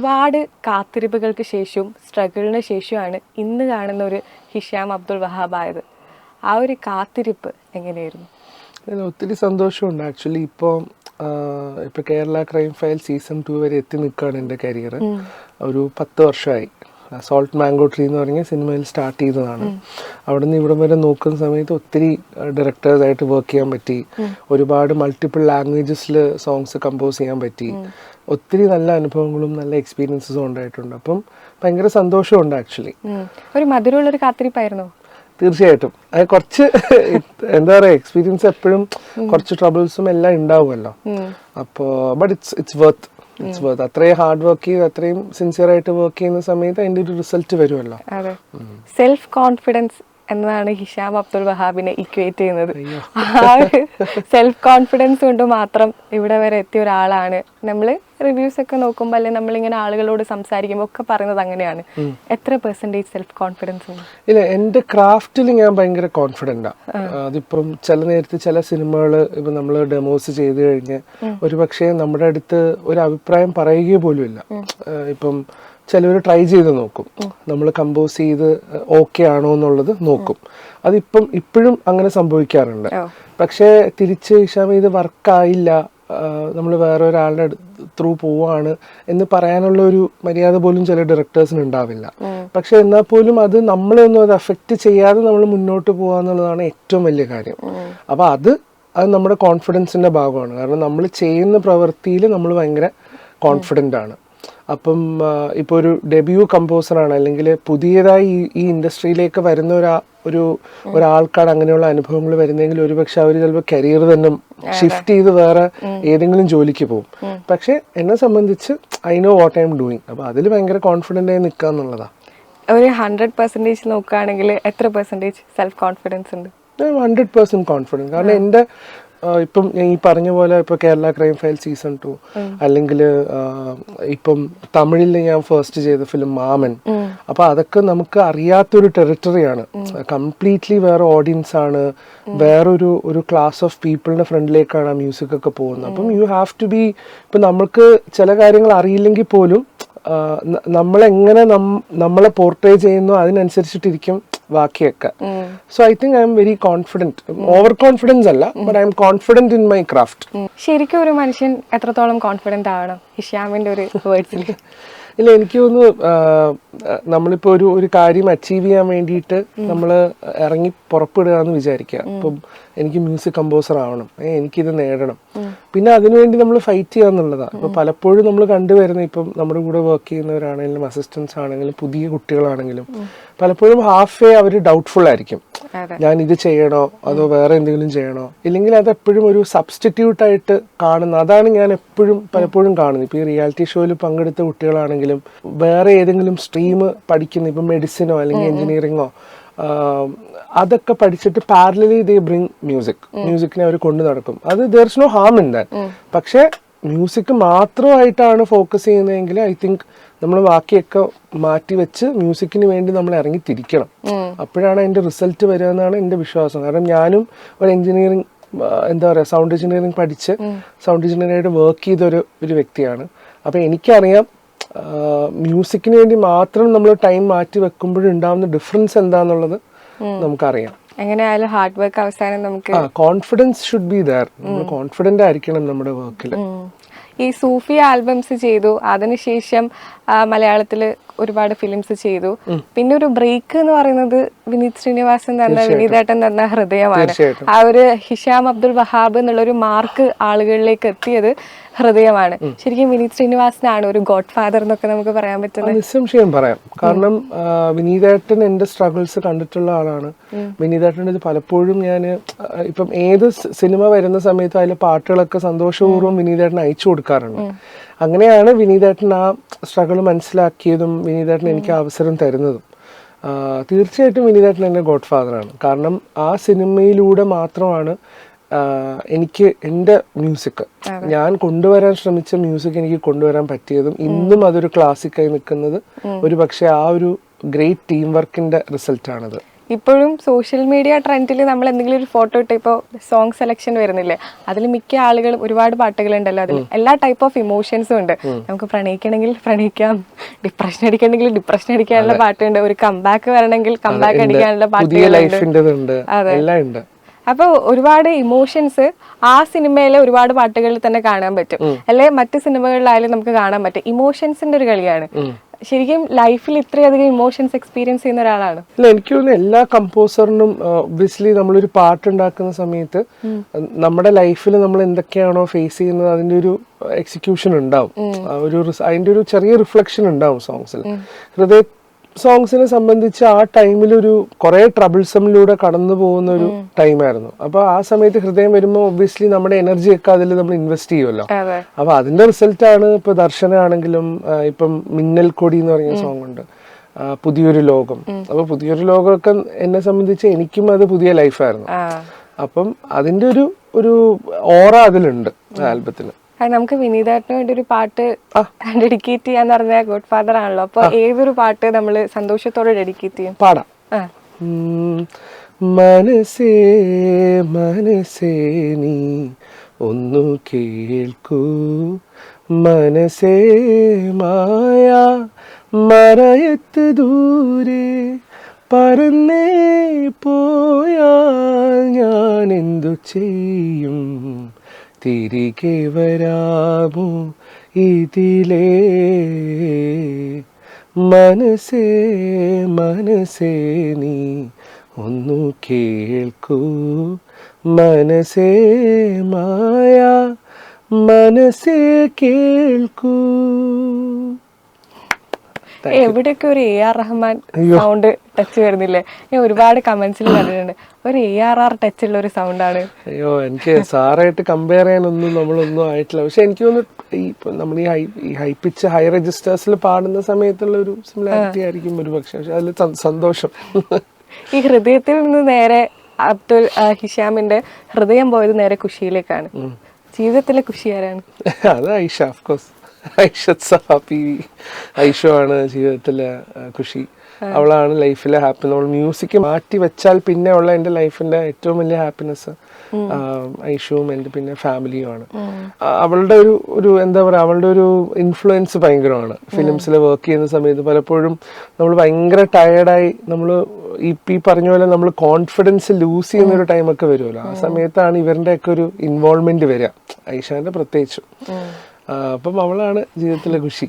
ഒരുപാട് കാത്തിരിപ്പുകൾക്ക് ശേഷവും സ്ട്രഗിളിന് ശേഷമാണ് ഇന്ന് കാണുന്ന ഒരു ഹിഷാം അബ്ദുൾ വഹാബ് ആയത്. ആ ഒരു കാത്തിരിപ്പ് എങ്ങനെയായിരുന്നു? ഒത്തിരി സന്തോഷമുണ്ട്. ആക്ച്വലി ഇപ്പോൾ കേരള ക്രൈം ഫയൽ സീസൺ 2 വരെ എത്തി നിൽക്കുകയാണ് എൻ്റെ കരിയർ. ഒരു 10 വർഷമായി. സോൾട്ട് മാംഗോ ട്രീ എന്ന് പറഞ്ഞ സിനിമയിൽ സ്റ്റാർട്ട് ചെയ്തതാണ്. അവിടെ നിന്ന് ഇവിടം വരെ നോക്കുന്ന സമയത്ത് ഒത്തിരി ഡയറക്ടേഴ്സായിട്ട് വർക്ക് ചെയ്യാൻ പറ്റി. ഒരുപാട് മൾട്ടിപ്പിൾ ലാംഗ്വേജസിൽ സോങ്സ് കമ്പോസ് ചെയ്യാൻ പറ്റി. ഒത്തിരി നല്ല അനുഭവങ്ങളും നല്ല എക്സ്പീരിയൻസസും ഉണ്ടായിട്ടുണ്ട്. അപ്പം ഭയങ്കര സന്തോഷമുണ്ട് ആക്ച്വലി. ഒരു മധുരമുള്ളൊരു കാത്തിരിപ്പായിരുന്നോ? തീർച്ചയായിട്ടും. അത് കുറച്ച് എന്താ പറയുക, എക്സ്പീരിയൻസ് എപ്പോഴും കുറച്ച് ട്രബിൾസും എല്ലാം ഉണ്ടാവുമല്ലോ. അപ്പോൾ ബട്ട് ഇറ്റ്സ് വർത്ത്. അത്രയും ഹാർഡ് വർക്ക് ചെയ്ത് അത്രയും സിൻസിയർ ആയിട്ട് വർക്ക് ചെയ്യുന്ന സമയത്ത് അതിന്റെ ഒരു റിസൾട്ട് വരുമല്ലോ. സെൽഫ് കോൺഫിഡൻസ് എന്നതാണ് ഹിഷാം അബ്ദുൾ വഹാബിനെ ഇക്വേറ്റ് ചെയ്യുന്നത്. ആ ഒരു സെൽഫ് കോൺഫിഡൻസ് കൊണ്ട് മാത്രം ഇവിടെ വരെ എത്തിയ ഒരാളാണ്. നമ്മൾ റിവ്യൂസ് ഒക്കെ നോക്കുമ്പോൾ അല്ലെങ്കിൽ നമ്മളിങ്ങനെ ആളുകളോട് സംസാരിക്കുമ്പോൾ ഒക്കെ പറയുന്നത് അങ്ങനെയാണ്. എത്ര പെർസെന്റേജ് സെൽഫ് കോൺഫിഡൻസ് ഉണ്ട്? ഇല്ല, എൻ്റെ ക്രാഫ്റ്റിൽ ഞാൻ ഭയങ്കര കോൺഫിഡൻ്റാണ്. അതിപ്പം ചില നേരത്ത് ചില സിനിമകൾ ഇപ്പം നമ്മൾ ഡെമോസ് ചെയ്ത് കഴിഞ്ഞ് ഒരുപക്ഷെ നമ്മുടെ അടുത്ത് ഒരു അഭിപ്രായം പറയുക പോലും ഇല്ല. ഇപ്പം ചിലവർ ട്രൈ ചെയ്ത് നോക്കും, നമ്മൾ കമ്പോസ് ചെയ്ത് ഓക്കെ ആണോ എന്നുള്ളത് നോക്കും. അതിപ്പം ഇപ്പോഴും അങ്ങനെ സംഭവിക്കാറുണ്ട്. പക്ഷേ തിരിച്ച് ഹിഷാം ഇത് വർക്കായില്ല, നമ്മൾ വേറെ ഒരാളുടെ ത്രൂ പോവാണ് എന്ന് പറയാനുള്ള ഒരു മര്യാദ പോലും ചില ഡയറക്ടേഴ്സിന് ഉണ്ടാവില്ല. പക്ഷെ എന്നാൽ പോലും അത് നമ്മളെയൊന്നും അത് അഫക്റ്റ് ചെയ്യാതെ നമ്മൾ മുന്നോട്ട് പോകാന്നുള്ളതാണ് ഏറ്റവും വലിയ കാര്യം. അപ്പൊ അത് നമ്മുടെ കോൺഫിഡൻസിന്റെ ഭാഗമാണ്. കാരണം നമ്മൾ ചെയ്യുന്ന പ്രവൃത്തിയിൽ നമ്മൾ ഭയങ്കര കോൺഫിഡൻ്റ് ആണ്. അപ്പം ഇപ്പോൾ ഒരു ഡെബ്യൂ കമ്പോസറാണ് അല്ലെങ്കിൽ പുതിയതായി ഈ ഇൻഡസ്ട്രിയിലേക്ക് വരുന്ന ഒരാൾക്കാണ് അങ്ങനെയുള്ള അനുഭവങ്ങൾ വരുന്നതെങ്കിൽ ഒരുപക്ഷെ അവർ ചിലപ്പോൾ കരിയർ തന്നെ ഷിഫ്റ്റ് ചെയ്ത് വേറെ ഏതെങ്കിലും ജോലിക്ക് പോകും. പക്ഷെ എന്നെ സംബന്ധിച്ച് I know what I am doing. അപ്പൊ അതിൽ ഭയങ്കര കോൺഫിഡൻ്റ് ആയി നിൽക്കുക എന്നുള്ളതാണ്. ഒരു 100% നോക്കുകയാണെങ്കിൽ എത്ര പെർസെന്റേജ് സെൽഫ് കോൺഫിഡൻസ് ഉണ്ട്? 100% കോൺഫിഡൻസ്. കാരണം എൻ്റെ ഇപ്പം ഞാൻ ഈ പറഞ്ഞ പോലെ ഇപ്പോൾ കേരള ക്രൈം ഫയൽ സീസൺ 2 അല്ലെങ്കിൽ ഇപ്പം തമിഴിൽ ഞാൻ ഫസ്റ്റ് ചെയ്ത ഫിലിം മാമൻ, അപ്പൊ അതൊക്കെ നമുക്ക് അറിയാത്തൊരു ടെറിട്ടറിയാണ്. കംപ്ലീറ്റ്ലി വേറെ ഓഡിയൻസ് ആണ്, വേറൊരു ക്ലാസ് ഓഫ് പീപ്പിളിന്റെ ഫ്രണ്ടിലേക്കാണ് ആ മ്യൂസിക് ഒക്കെ പോകുന്നത്. അപ്പം യു ഹാവ് ടു ബി, ഇപ്പം നമ്മൾക്ക് ചില കാര്യങ്ങൾ അറിയില്ലെങ്കിൽ പോലും നമ്മളെങ്ങനെ നമ്മളെ പോർട്രേ ചെയ്യുന്നു അതിനനുസരിച്ചിട്ടിരിക്കും ബാക്കിയൊക്കെ. So I think I am very confident. Over confidence അല്ല, but I am confident in my craft. ശരിക്കും ഒരു മനുഷ്യൻ എത്രത്തോളം കോൺഫിഡന്റ് ആവണം ഹിഷാമിന്റെ ഒരു വേർഡ്സിൽ? ഇല്ല, എനിക്ക് തോന്നുന്നു നമ്മളിപ്പോൾ ഒരു കാര്യം അച്ചീവ് ചെയ്യാൻ വേണ്ടിയിട്ട് നമ്മൾ ഇറങ്ങി പുറപ്പെടുക എന്ന് വിചാരിക്കുക. ഇപ്പം എനിക്ക് മ്യൂസിക് കമ്പോസർ ആവണം, എനിക്കിത് നേടണം, പിന്നെ അതിനുവേണ്ടി നമ്മൾ ഫൈറ്റ് ചെയ്യുക എന്നുള്ളതാണ്. ഇപ്പം പലപ്പോഴും നമ്മൾ കണ്ടുവരുന്ന, ഇപ്പം നമ്മുടെ കൂടെ വർക്ക് ചെയ്യുന്നവരാണെങ്കിലും അസിസ്റ്റൻസ് ആണെങ്കിലും പുതിയ കുട്ടികളാണെങ്കിലും പലപ്പോഴും ഹാഫ് വേ അവർ ഡൗട്ട്ഫുൾ ആയിരിക്കും. ഞാൻ ഇത് ചെയ്യണോ അതോ വേറെ എന്തെങ്കിലും ചെയ്യണോ, ഇല്ലെങ്കിൽ അത് എപ്പോഴും ഒരു സബ്സ്റ്റിറ്റ്യൂട്ട് ആയിട്ട് കാണുന്ന, അതാണ് ഞാൻ എപ്പോഴും പലപ്പോഴും കാണുന്നത്. ഇപ്പം ഈ റിയാലിറ്റി ഷോയിൽ പങ്കെടുത്ത കുട്ടികളാണെങ്കിലും വേറെ ഏതെങ്കിലും സ്ട്രീം പഠിക്കുന്ന, ഇപ്പം മെഡിസിനോ അല്ലെങ്കിൽ എഞ്ചിനീയറിങ്ങോ അതൊക്കെ പഠിച്ചിട്ട് പാരലലി ദേ ബ്രിങ് മ്യൂസിക്കിനെ അവർ കൊണ്ടു നടക്കും. അത് there is no harm in that. പക്ഷെ മ്യൂസിക് മാത്രമായിട്ടാണ് ഫോക്കസ് ചെയ്യുന്നതെങ്കിൽ ഐ തിങ്ക് നമ്മൾ ബാക്കിയൊക്കെ മാറ്റി വെച്ച് മ്യൂസിക്കിന് വേണ്ടി നമ്മൾ ഇറങ്ങി തിരിക്കണം. അപ്പോഴാണ് അതിന്റെ റിസൾട്ട് വരിക എന്നാണ് എൻ്റെ വിശ്വാസം. കാരണം ഞാനും ഒരു എഞ്ചിനീയറിംഗ്, എന്താ പറയുക, സൗണ്ട് എഞ്ചിനീയറിംഗ് പഠിച്ച് സൗണ്ട് എഞ്ചിനീയറായിട്ട് വർക്ക് ചെയ്തൊരു വ്യക്തിയാണ്. അപ്പം എനിക്കറിയാം മ്യൂസിക്കിന് വേണ്ടി മാത്രം നമ്മൾ ടൈം മാറ്റി വെക്കുമ്പോഴുണ്ടാവുന്ന ഡിഫറൻസ് എന്താന്നുള്ളത് നമുക്കറിയാം. എങ്ങനെയായാലും ഹാർഡ് വർക്ക് അവസാനം നമുക്ക് കോൺഫിഡൻസ് ഷുഡ് ബി ദർ. നമ്മൾ കോൺഫിഡന്റ് ആയിരിക്കണം നമ്മുടെ വർക്കിൽ. ഈ സൂഫി ആൽബംസ് ചെയ്തു, അതിനുശേഷം മലയാളത്തില് ഒരുപാട് ഫിലിംസ് ചെയ്തു. പിന്നെ ഒരു ബ്രേക്ക് എന്ന് പറയുന്നത് വിനീത് ശ്രീനിവാസൻ തന്ന, വിനീതേട്ടൻ തന്ന ഹൃദയമാണ്. ആ ഒരു ഹിഷാം അബ്ദുൾ വഹാബ് എന്നുള്ളൊരു മാർക്ക് ആളുകളിലേക്ക് എത്തിയത് ഹൃദയമാണ്. ശരിക്കും വിനീത് ശ്രീനിവാസനാണ് ഒരു ഗോഡ് ഫാദർ എന്നൊക്കെ നമുക്ക് പറയാൻ പറ്റുന്നത്. നിസ്സംശയം പറയാം. കാരണം വിനീതേട്ടൻ എന്റെ സ്ട്രഗിൾസ് കണ്ടിട്ടുള്ള ആളാണ്. വിനീതേട്ടൻ്റെ ഇത് പലപ്പോഴും ഞാൻ ഇപ്പം ഏത് സിനിമ വരുന്ന സമയത്ത് അതിലെ പാട്ടുകളൊക്കെ സന്തോഷപൂർവ്വം വിനീതേട്ടൻ അയച്ചു കൊടുക്കാറുണ്ട്. അങ്ങനെയാണ് വിനീതേട്ടൻ ആ സ്ട്രഗിൾ മനസ്സിലാക്കിയതും വിനീതേട്ടൻ എനിക്ക് അവസരം തരുന്നതും. തീർച്ചയായിട്ടും വിനീതേട്ടൻ എൻ്റെ ഗോഡ് ഫാദറാണ്. കാരണം ആ സിനിമയിലൂടെ മാത്രമാണ് എനിക്ക് എൻ്റെ മ്യൂസിക്, ഞാൻ കൊണ്ടുവരാൻ ശ്രമിച്ച മ്യൂസിക് എനിക്ക് കൊണ്ടുവരാൻ പറ്റിയതും ഇന്നും അതൊരു ക്ലാസിക്കായി നിൽക്കുന്നത് ഒരു പക്ഷേ ആ ഒരു ഗ്രേറ്റ് ടീം വർക്കിന്റെ റിസൾട്ടാണത്. ഇപ്പോഴും സോഷ്യൽ മീഡിയ ട്രെൻഡിൽ നമ്മൾ എന്തെങ്കിലും ഒരു ഫോട്ടോ ഇട്ട് ഇപ്പോൾ സോങ് സെലക്ഷൻ വരുന്നില്ലേ, അതിൽ മിക്ക ആളുകളും ഒരുപാട് പാട്ടുകളുണ്ടല്ലോ, അതിൽ എല്ലാ ടൈപ്പ് ഓഫ് ഇമോഷൻസും ഉണ്ട്. നമുക്ക് പ്രണയിക്കണമെങ്കിൽ പ്രണയിക്കാം, ഡിപ്രഷൻ അടിക്കണമെങ്കിൽ ഡിപ്രഷൻ അടിക്കാനുള്ള പാട്ടുണ്ട്, ഒരു കംബാക്ക് വരണമെങ്കിൽ കംബാക്ക് അടിക്കാനുള്ള പാട്ടുകളുണ്ട്. അതെ. അപ്പൊ ഒരുപാട് ഇമോഷൻസ് ആ സിനിമയിലെ ഒരുപാട് പാട്ടുകളിൽ തന്നെ കാണാൻ പറ്റും, അല്ലെ മറ്റു സിനിമകളിലായാലും നമുക്ക് കാണാൻ പറ്റും. ഇമോഷൻസിന്റെ ഒരു കളിയാണ്. ശരിക്കും ലൈഫിൽ ഇത്രയധികം ഇമോഷൻസ് എക്സ്പീരിയൻസ് ചെയ്യുന്ന ഒരാളാണ്. അല്ല, എനിക്ക് തോന്നുന്നു എല്ലാ കമ്പോസറിനും ഒബ്വിയസ്ലി നമ്മളൊരു പാട്ടുണ്ടാക്കുന്ന സമയത്ത് നമ്മുടെ ലൈഫിൽ നമ്മൾ എന്തൊക്കെയാണോ ഫേസ് ചെയ്യുന്നത് അതിന്റെ ഒരു എക്സിക്യൂഷൻ ഉണ്ടാവും, അതിന്റെ ഒരു ചെറിയ റിഫ്ലക്ഷൻ ഉണ്ടാവും സോങ്സിൽ. ഹൃദയ സോങ്സിനെ സംബന്ധിച്ച് ആ ടൈമിലൊരു കുറെ ട്രബിൾസമിലൂടെ കടന്നു പോകുന്ന ഒരു ടൈമായിരുന്നു. അപ്പൊ ആ സമയത്ത് ഹൃദയം വരുമ്പോൾ ഒബ്വിയസ്ലി നമ്മുടെ എനർജി ഒക്കെ അതിൽ നമ്മൾ ഇൻവെസ്റ്റ് ചെയ്യുമല്ലോ. അപ്പൊ അതിന്റെ റിസൾട്ടാണ് ഇപ്പൊ ദർശനാണെങ്കിലും ഇപ്പം മിന്നൽ കൊടി എന്ന് പറയുന്ന സോങ് ഉണ്ട്, പുതിയൊരു ലോകം. അപ്പൊ പുതിയൊരു ലോകമൊക്കെ എന്നെ സംബന്ധിച്ച് എനിക്കും അത് പുതിയ ലൈഫായിരുന്നു. അപ്പം അതിന്റെ ഒരു ഓറ അതിലുണ്ട് ആൽബത്തിന്. നമുക്ക് വിനീതേട്ടന് വേണ്ടി ഒരു പാട്ട് ഡെഡിക്കേറ്റ് ചെയ്യാന്ന് പറഞ്ഞാൽ ഗോഡ് ഫാദർ ആണല്ലോ. അപ്പൊ ഏതൊരു പാട്ട് നമ്മള് സന്തോഷത്തോടെ ഡെഡിക്കേറ്റ് ചെയ്യും? പാടാം. മനസ്സേ മനസ്സേ നീ ഒന്നു കേൾക്കൂ, മനസ്സേ മായ മറയത്ത് ദൂരെ പറന്നേ പോയാൽ ഞാൻ എന്തു ചെയ്യും, തിരികെ വരാമോ ഇതിലേ, മനസ്സേ മനസ്സേ നീ ഒന്നു കേൾക്കൂ, മനസ്സേ മായ മനസ്സേ കേൾക്കൂ. എവിടെയൊക്കെ ഒരു AR റഹ്മാൻ സൗണ്ട് ടച്ച് വരുന്നില്ലേ? ഞാൻ ഒരുപാട് കമന്റ്സിൽ കണ്ടിട്ടുണ്ട്, ഒരു ARR ടച്ച് ഉള്ള ഒരു സൗണ്ടാണ്. അയ്യോ, എനിക്ക് സാറായിട്ട് കമ്പയർ ചെയ്യാനൊന്നും നമ്മളൊന്നും ആയിട്ടില്ല. പക്ഷെ എനിക്ക് തോന്നുന്നു നമ്മൾ ഈ ഹൈ പിച്ച് ഹൈ രജിസ്റ്റേഴ്സിൽ പാടുന്ന സമയത്തുള്ള ഒരു സിമിലാരിറ്റി ആയിരിക്കും ഒരു പക്ഷെ. പക്ഷെ അതിൽ സന്തോഷം. ഈ ഹൃദയത്തിൽ നിന്ന് നേരെ അബ്ദുൽ ഹിഷാമിന്റെ ഹൃദയം പോയത് നേരെ ഖുഷിയിലേക്കാണ്. ജീവിതത്തിലെ ഖുഷി ആരാണ്? അത് ഐഷ, ഓഫ്കോഴ്സ്. ഐഷോ ആണ് ജീവിതത്തിലെ ഖുഷി. അവളാണ് ലൈഫിലെ ഹാപ്പി. നമ്മൾ മ്യൂസിക് മാറ്റി വെച്ചാൽ പിന്നെ ഉള്ള എൻ്റെ ലൈഫിന്റെ ഏറ്റവും വലിയ ഹാപ്പിനെസ് ഐഷുവും എൻ്റെ പിന്നെ ഫാമിലിയുമാണ്. അവളുടെ ഒരു എന്താ പറയുക, അവളുടെ ഒരു ഇൻഫ്ലുവൻസ് ഭയങ്കരമാണ്. ഫിലിംസിൽ വർക്ക് ചെയ്യുന്ന സമയത്ത് പലപ്പോഴും നമ്മൾ ഭയങ്കര ടയേർഡായി, നമ്മൾ ഈ പറഞ്ഞ പോലെ നമ്മൾ കോൺഫിഡൻസ് ലൂസ് ചെയ്യുന്ന ഒരു ടൈമൊക്കെ വരുമല്ലോ. ആ സമയത്താണ് ഇവരുടെ ഒക്കെ ഒരു ഇൻവോൾവ്മെന്റ് വരിക, ഐഷാന്റെ പ്രത്യേകിച്ചും. അപ്പം അവളാണ് ജീവിതത്തിലെ ഖുഷി.